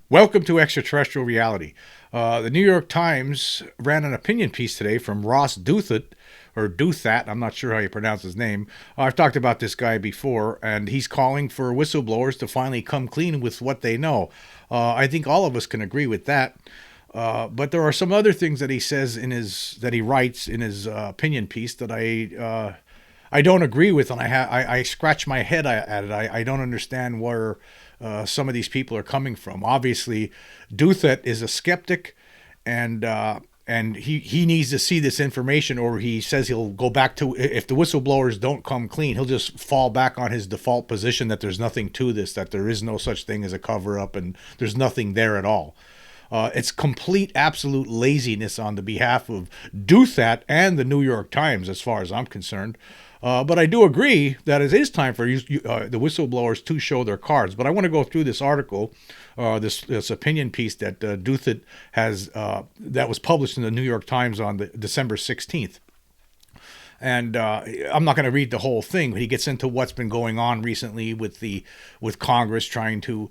Welcome to Extraterrestrial Reality. The New York Times ran an opinion piece today from Ross Douthat, or Douthat, I'm not sure how you pronounce his name. I've talked about this guy before, and he's calling for whistleblowers to finally come clean with what they know. I think all of us can agree with that. But there are some other things that he says that he writes in his opinion piece that I don't agree with, and I scratch my head at it. I don't understand where some of these people are coming from. Obviously, Douthat is a skeptic, and he needs to see this information, or he says he'll go back to, if the whistleblowers don't come clean, he'll just fall back on his default position that there's nothing to this, that there is no such thing as a cover up, and there's nothing there at all. It's complete, absolute laziness on the behalf of Douthat and the New York Times, as far as I'm concerned. But I do agree that it is time for the whistleblowers to show their cards. But I want to go through this article, this opinion piece that Douthat has, that was published in the New York Times on December 16th. And I'm not going to read the whole thing, but he gets into what's been going on recently with Congress trying to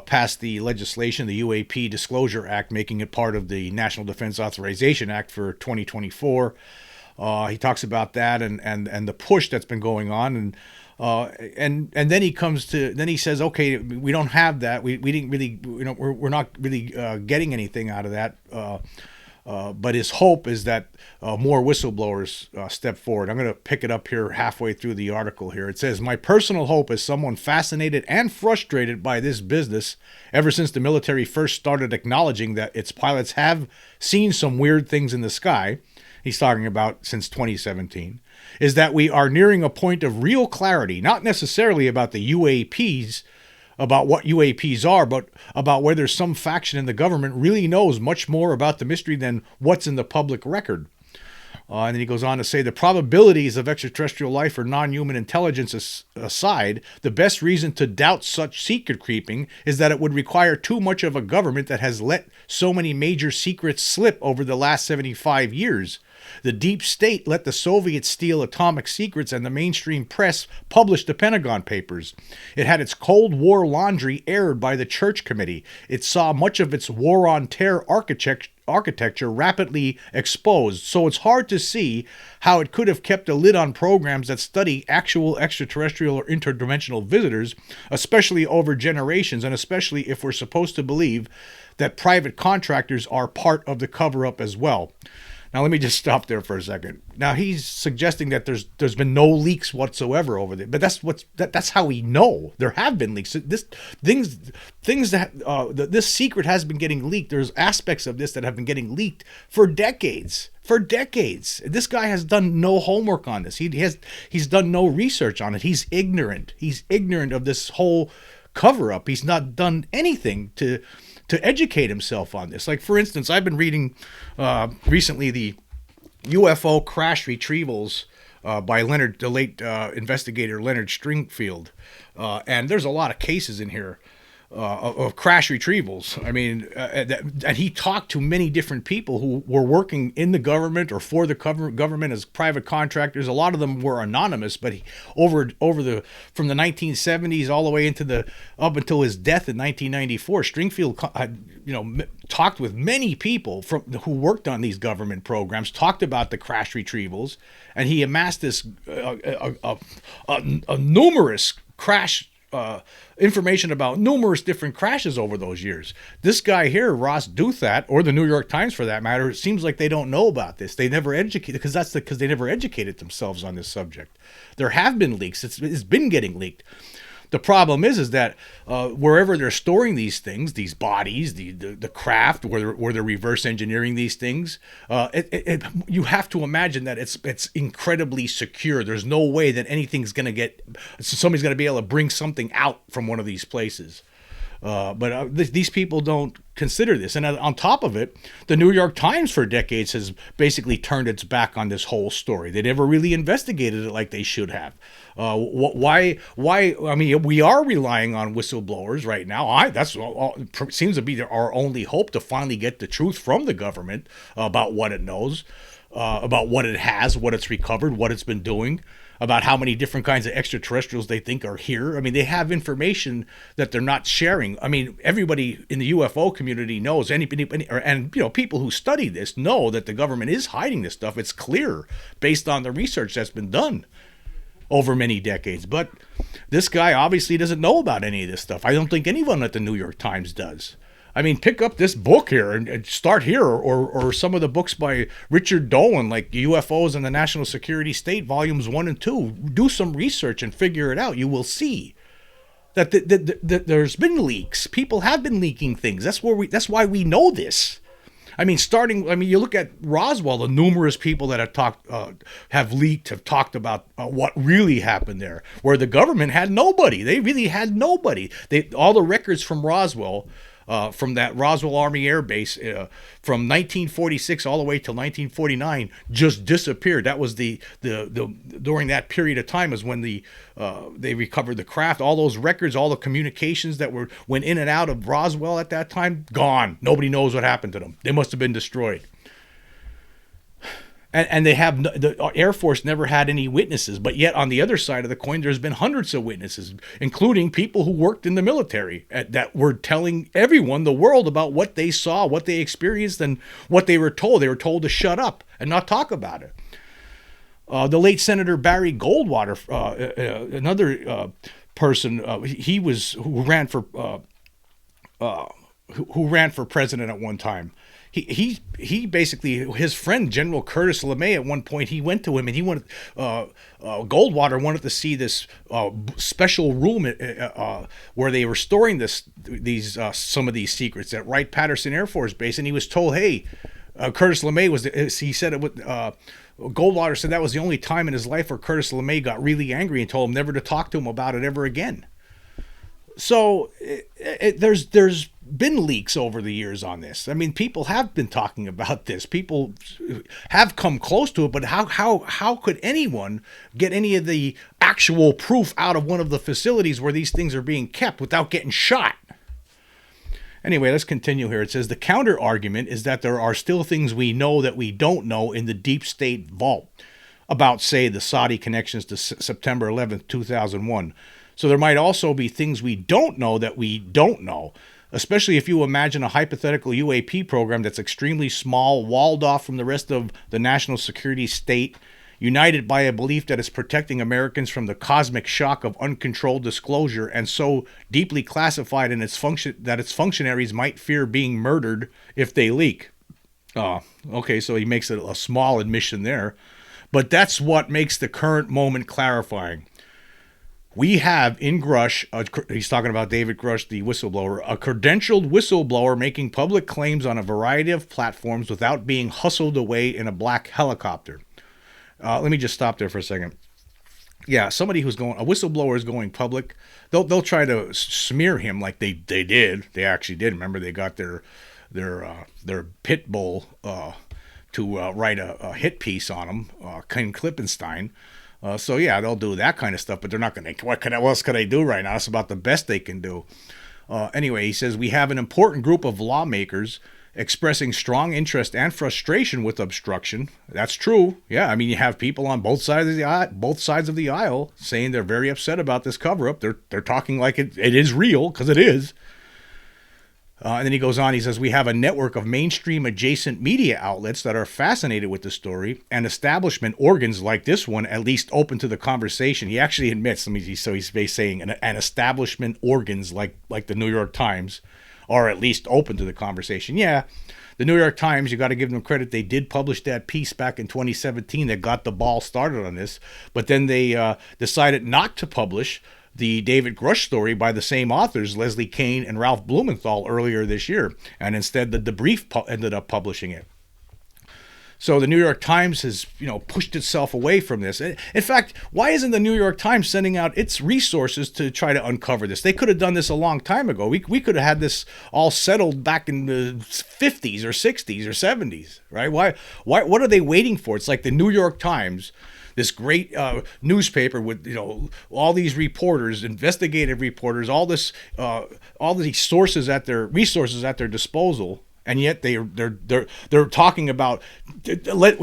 pass the legislation, the UAP Disclosure Act, making it part of the National Defense Authorization Act for 2024. He talks about that and the push that's been going on, and then he says, okay, we don't have that. We didn't really, we're not really getting anything out of that. But his hope is that more whistleblowers step forward. I'm going to pick it up here halfway through the article here. It says, my personal hope is someone fascinated and frustrated by this business ever since the military first started acknowledging that its pilots have seen some weird things in the sky. He's talking about since 2017, is that we are nearing a point of real clarity, not necessarily about the UAPs, about what UAPs are, but about whether some faction in the government really knows much more about the mystery than what's in the public record. And then he goes on to say, the probabilities of extraterrestrial life or non-human intelligence aside, the best reason to doubt such secret creeping is that it would require too much of a government that has let so many major secrets slip over the last 75 years. The deep state let the Soviets steal atomic secrets, and the mainstream press published the Pentagon Papers. It had its Cold War laundry aired by the Church Committee. It saw much of its war on terror architecture rapidly exposed, so it's hard to see how it could have kept a lid on programs that study actual extraterrestrial or interdimensional visitors, especially over generations, and especially if we're supposed to believe that private contractors are part of the cover-up as well. Now, let me just stop there for a second. Now, he's suggesting that there's been no leaks whatsoever over there, but that's how we know there have been leaks. This secret has been getting leaked. There's aspects of this that have been getting leaked for decades. For decades, this guy has done no homework on this. He's done no research on it. He's ignorant. He's ignorant of this whole cover-up. He's not done anything to educate himself on this. Like, for instance, I've been reading recently the UFO crash retrievals by the late investigator Leonard Stringfield. And there's a lot of cases in here of crash retrievals. I mean, and he talked to many different people who were working in the government or for the government as private contractors. A lot of them were anonymous, but from the 1970s all the way up until his death in 1994, Stringfield talked with many people who worked on these government programs, talked about the crash retrievals, and he amassed this a numerous crash information about numerous different crashes over those years. This guy here, Ross Douthat, or the New York Times for that matter, it seems like they don't know about this. They never educated, because they never educated themselves on this subject. There have been leaks. It's been getting leaked. The problem is that wherever they're storing these things, these bodies, the craft, where they're reverse engineering these things, you have to imagine that it's incredibly secure. There's no way that somebody's going to be able to bring something out from one of these places. But these people don't consider this. And on top of it, the New York Times for decades has basically turned its back on this whole story. They never really investigated it like they should have. Why? I mean, we are relying on whistleblowers right now. That's seems to be our only hope to finally get the truth from the government about what it knows, about what it has, what it's recovered, what it's been doing. about how many different kinds of extraterrestrials they think are here. I mean, they have information that they're not sharing. I mean, everybody in the UFO community knows, and people who study this know that the government is hiding this stuff. It's clear based on the research that's been done over many decades. But this guy obviously doesn't know about any of this stuff. I don't think anyone at the New York Times does. I mean, pick up this book here and start here, or some of the books by Richard Dolan, like UFOs and the National Security State, volumes 1 and 2. Do some research and figure it out. You will see that there's been leaks. People have been leaking things. That's why we know this. I mean, you look at Roswell, the numerous people that have leaked, have talked about what really happened there, where the government had nobody. They really had nobody. All the records from Roswell, from that Roswell Army Air Base, from 1946 all the way till 1949, just disappeared. That was the during that period of time is when they recovered the craft. All those records, all the communications that went in and out of Roswell at that time, gone. Nobody knows what happened to them. They must have been destroyed. And the Air Force never had any witnesses, but yet on the other side of the coin, there's been hundreds of witnesses, including people who worked in the military that were telling everyone, the world, about what they saw, what they experienced, and what they were told. They were told to shut up and not talk about it. The late Senator Barry Goldwater, another person, who ran for president at one time. He basically, his friend General Curtis LeMay, at one point, he went to him and he wanted Goldwater wanted to see this special room where they were storing some of these secrets at Wright-Patterson Air Force Base, and he was told, hey, Curtis LeMay Goldwater said that was the only time in his life where Curtis LeMay got really angry and told him never to talk to him about it ever again. So there's been leaks over the years on this. I mean, people have been talking about this. People have come close to it, but how could anyone get any of the actual proof out of one of the facilities where these things are being kept without getting shot? Anyway, let's continue here. It says the counter argument is that there are still things we know that we don't know in the deep state vault about, say, the Saudi connections to September 11th, 2001. So there might also be things we don't know that we don't know, especially if you imagine a hypothetical UAP program that's extremely small, walled off from the rest of the national security state, united by a belief that it's protecting Americans from the cosmic shock of uncontrolled disclosure, and so deeply classified in its function that its functionaries might fear being murdered if they leak. Okay, so he makes a small admission there, but that's what makes the current moment clarifying. We have in Grush, he's talking about David Grush, the whistleblower, a credentialed whistleblower making public claims on a variety of platforms without being hustled away in a black helicopter. Let me just stop there for a second. Yeah, a whistleblower is going public. They'll try to smear him like they did. They actually did. Remember, they got their pit bull to write a hit piece on him, Ken Klippenstein. So yeah, they'll do that kind of stuff, but they're not going to. What else could they do right now? It's about the best they can do. Anyway, he says we have an important group of lawmakers expressing strong interest and frustration with obstruction. That's true. Yeah, I mean, you have people on both sides of the aisle saying they're very upset about this cover-up. They're talking like it is real, because it is. And then he goes on, he says, we have a network of mainstream adjacent media outlets that are fascinated with the story, and establishment organs like this one at least open to the conversation. He actually admits, so he's saying, an establishment organs like the New York Times are at least open to the conversation. Yeah, the New York Times, you got to give them credit. They did publish that piece back in 2017 that got the ball started on this, but then they decided not to publish the David Grush story by the same authors, Leslie Kean and Ralph Blumenthal, earlier this year, and instead the Debrief ended up publishing it. So the New York Times has, pushed itself away from this. In fact, why isn't the New York Times sending out its resources to try to uncover this? They could have done this a long time ago. We could have had this all settled back in the 50s or 60s or 70s, right? Why? What are they waiting for? It's like the New York Times, this great newspaper with all these reporters, investigative reporters, all these resources at their disposal, And yet they're talking about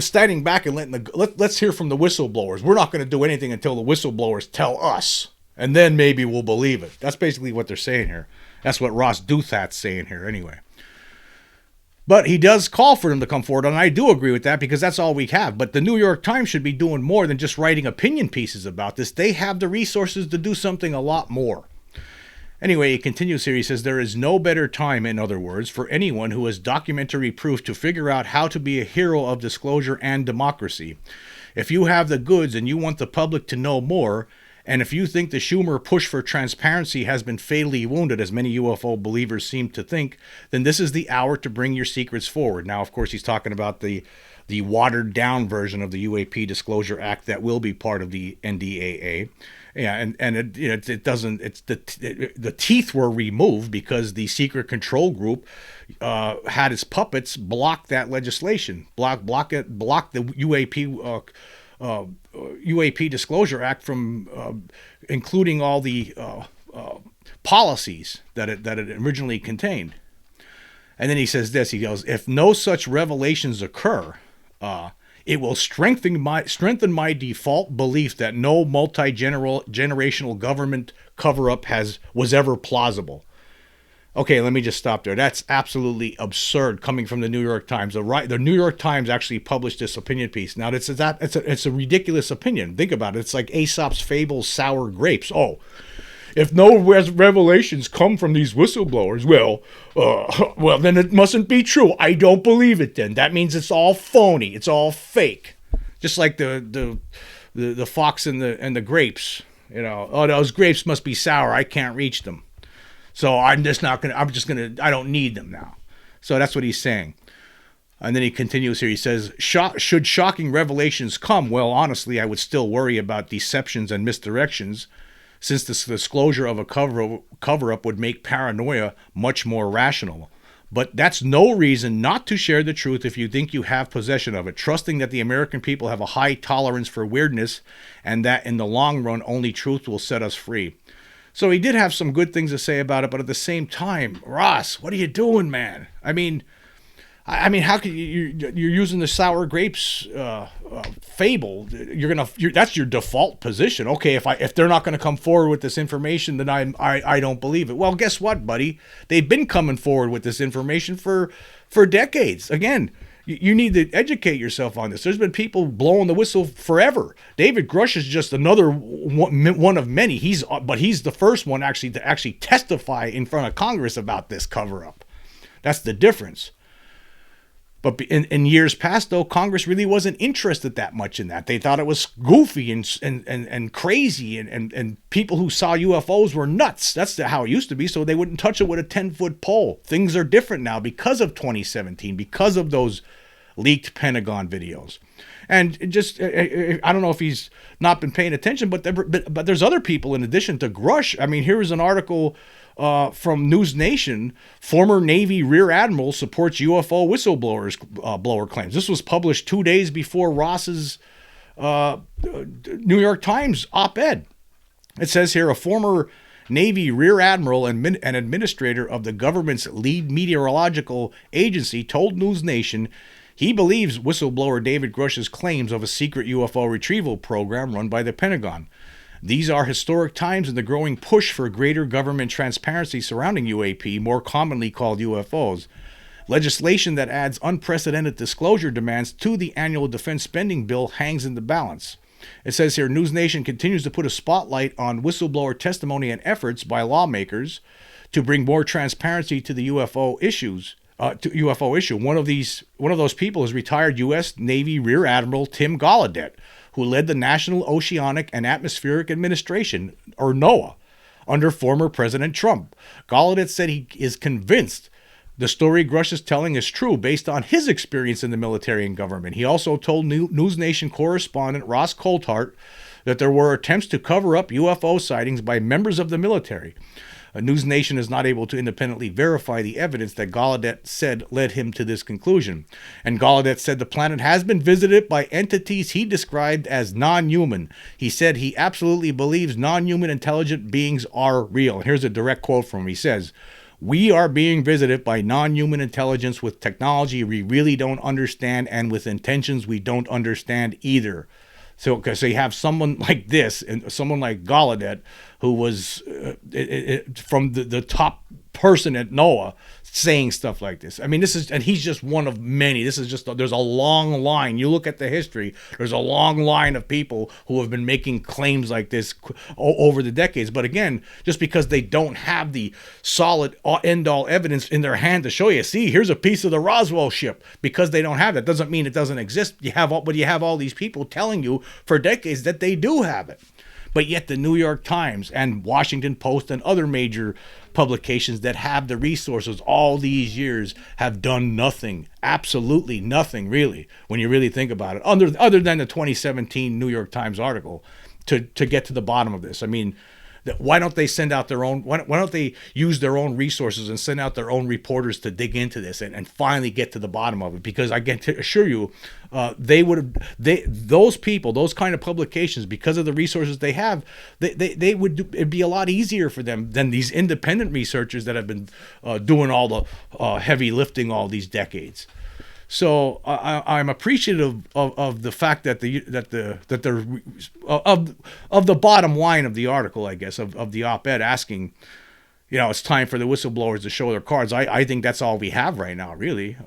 standing back and let's hear from the whistleblowers. We're not going to do anything until the whistleblowers tell us, and then maybe we'll believe it. That's basically what they're saying here. That's what Ross Douthat's saying here anyway. But he does call for them to come forward, and I do agree with that because that's all we have. But the New York Times should be doing more than just writing opinion pieces about this. They have the resources to do something a lot more. Anyway, he continues here. He says, there is no better time, in other words, for anyone who has documentary proof to figure out how to be a hero of disclosure and democracy. If you have the goods and you want the public to know more, and if you think the Schumer push for transparency has been fatally wounded, as many UFO believers seem to think, then this is the hour to bring your secrets forward. Now, of course, he's talking about the watered-down version of the UAP Disclosure Act that will be part of the NDAA. Yeah, and it doesn't. It's the teeth were removed because the secret control group had its puppets block that legislation, block the UAP Disclosure Act from including all the policies that it originally contained. And then he says this. He goes, if no such revelations occur, it will strengthen my default belief that no multi-generational government cover-up was ever plausible. Okay, let me just stop there. That's absolutely absurd coming from the New York Times. The New York Times actually published this opinion piece. Now, it's a ridiculous opinion. Think about it. It's like Aesop's fable, sour grapes. Oh, if no revelations come from these whistleblowers, well, then it mustn't be true. I don't believe it. Then that means it's all phony. It's all fake. Just like the fox and the grapes. You know, oh, those grapes must be sour. I can't reach them. So I don't need them now. So that's what he's saying. And then he continues here. He says, should shocking revelations come, well, honestly, I would still worry about deceptions and misdirections, since the disclosure of a cover-up would make paranoia much more rational. But that's no reason not to share the truth if you think you have possession of it, trusting that the American people have a high tolerance for weirdness and that in the long run only truth will set us free. So he did have some good things to say about it, but at the same time, Ross, what are you doing, man? I mean, how can you're using the sour grapes fable? That's your default position. Okay, if they're not going to come forward with this information, then I don't believe it. Well, guess what, buddy? They've been coming forward with this information for decades. Again, you need to educate yourself on this. There's been people blowing the whistle forever. David Grush is just another one of many. But he's the first one to testify in front of Congress about this cover-up. That's the difference. But in years past, though, Congress really wasn't interested that much in that. They thought it was goofy and crazy, and people who saw UFOs were nuts. That's how it used to be, so they wouldn't touch it with a 10-foot pole. Things are different now because of 2017, because of those leaked Pentagon videos. And just, I don't know if he's not been paying attention, but there's other people in addition to Grush. I mean, here is an article from News Nation. Former Navy Rear Admiral supports UFO blower claims. This was published 2 days before Ross's New York Times op-ed. It says here, a former Navy Rear Admiral and administrator of the government's lead meteorological agency told News Nation he believes whistleblower David Grush's claims of a secret UFO retrieval program run by the Pentagon. These are historic times in the growing push for greater government transparency surrounding UAP, more commonly called UFOs. Legislation that adds unprecedented disclosure demands to the annual defense spending bill hangs in the balance. It says here, News Nation continues to put a spotlight on whistleblower testimony and efforts by lawmakers to bring more transparency to the UFO issues. One of those people is retired U.S. Navy Rear Admiral Tim Gallaudet, who led the National Oceanic and Atmospheric Administration, or NOAA, under former President Trump. Gallaudet said he is convinced the story Grush is telling is true based on his experience in the military and government. He also told News Nation correspondent Ross Douthat that there were attempts to cover up UFO sightings by members of the military. News Nation is not able to independently verify the evidence that Gallaudet said led him to this conclusion. And Gallaudet said the planet has been visited by entities he described as non-human. He said he absolutely believes non-human intelligent beings are real. Here's a direct quote from him. He says, We are being visited by non-human intelligence with technology we really don't understand and with intentions we don't understand either. So, because you have someone like this and someone like Gallaudet, who was from the top person at NOAA, saying stuff like this. I mean, this is, and he's just one of many. This is just, there's a long line. You look at the history, there's a long line of people who have been making claims like this over the decades. But again, just because they don't have the solid end-all evidence in their hand to show you, see, here's a piece of the Roswell ship, because they don't have that doesn't mean it doesn't exist. But you have all these people telling you for decades that they do have it. But yet the New York Times and Washington Post and other major publications that have the resources all these years have done nothing, absolutely nothing, really, when you really think about it, other than the 2017 New York Times article to get to the bottom of this. I mean, why don't they send out their own, why don't they use their own resources and send out their own reporters to dig into this and finally get to the bottom of it? Because I can assure you, those people, those kind of publications, because of the resources they have, it'd be a lot easier for them than these independent researchers that have been doing all the heavy lifting all these decades. So I'm appreciative of the fact that of the bottom line of the article, I guess, of the op-ed, asking, it's time for the whistleblowers to show their cards. I think that's all we have right now, really.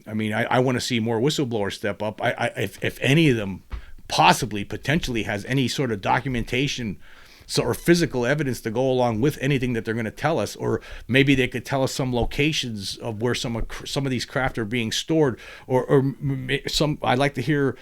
I mean, I want to see more whistleblowers step up. If any of them potentially has any sort of documentation or physical evidence to go along with anything that they're going to tell us, or maybe they could tell us some locations of where some of these craft are being stored, or some. I'd like to hear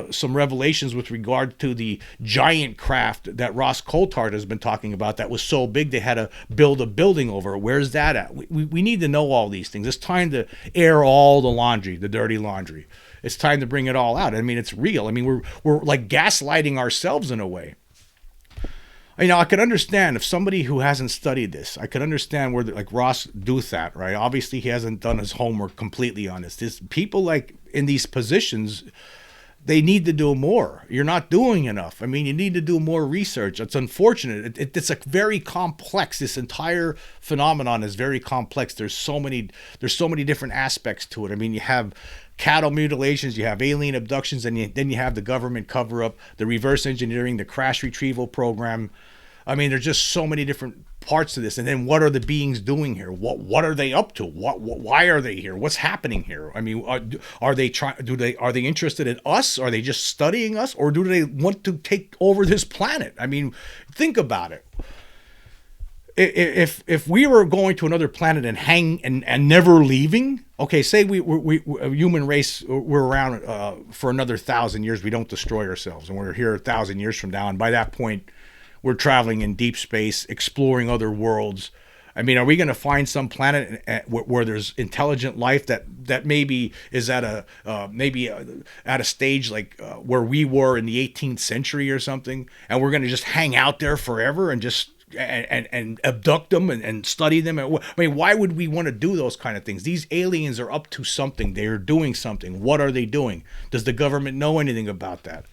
some revelations with regard to the giant craft that Ross Douthat has been talking about that was so big they had to build a building over. Where's that at? We need to know all these things. It's time to air all the laundry, the dirty laundry. It's time to bring it all out. I mean, it's real. I mean, we're like gaslighting ourselves in a way. I could understand if somebody who hasn't studied this, I could understand where, like Ross Douthat, right? Obviously, he hasn't done his homework completely on this. This people like in these positions, they need to do more. You're not doing enough. I mean, you need to do more research. It's unfortunate. It's a very complex. This entire phenomenon is very complex. There's so many different aspects to it. I mean, you have cattle mutilations, you have alien abductions, and then you have the government cover-up, the reverse engineering, the crash retrieval program. I mean, there's just so many different parts to this. And then what are the beings doing here? What are they up to? Why are they here? What's happening here? I mean, are they interested in us? Are they just studying us, or do they want to take over this planet? I mean, think about it. If we were going to another planet and hang and never leaving, okay, say we a human race, we're around for another 1,000 years, we don't destroy ourselves, and we're here 1,000 years from now, and by that point, we're traveling in deep space, exploring other worlds. I mean, are we going to find some planet where there's intelligent life that maybe is at a stage like where we were in the 18th century or something, and we're going to just hang out there forever and just and abduct them and study them? I mean, why would we want to do those kind of things? These aliens are up to something. They are doing something. What are they doing? Does the government know anything about that?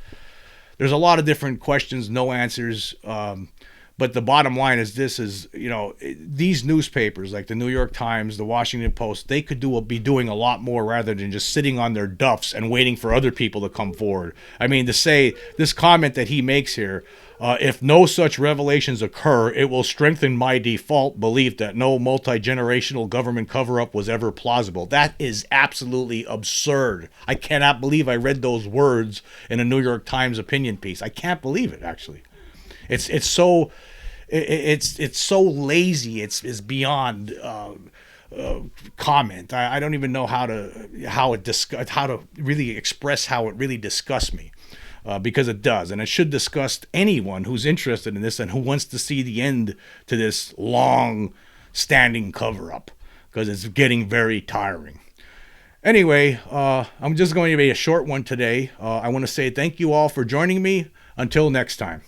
There's a lot of different questions, no answers. But the bottom line is this: these newspapers like the New York Times, the Washington Post, they could be doing a lot more rather than just sitting on their duffs and waiting for other people to come forward. I mean, to say this comment that he makes here, if no such revelations occur, it will strengthen my default belief that no multi-generational government cover-up was ever plausible. That is absolutely absurd. I cannot believe I read those words in a New York Times opinion piece. I can't believe it, actually. It's so lazy. It's beyond comment. I don't even know how to really express how it really disgusts me, because it does, and it should disgust anyone who's interested in this and who wants to see the end to this long-standing cover-up, because it's getting very tiring. Anyway, I'm just going to be a short one today. I want to say thank you all for joining me. Until next time.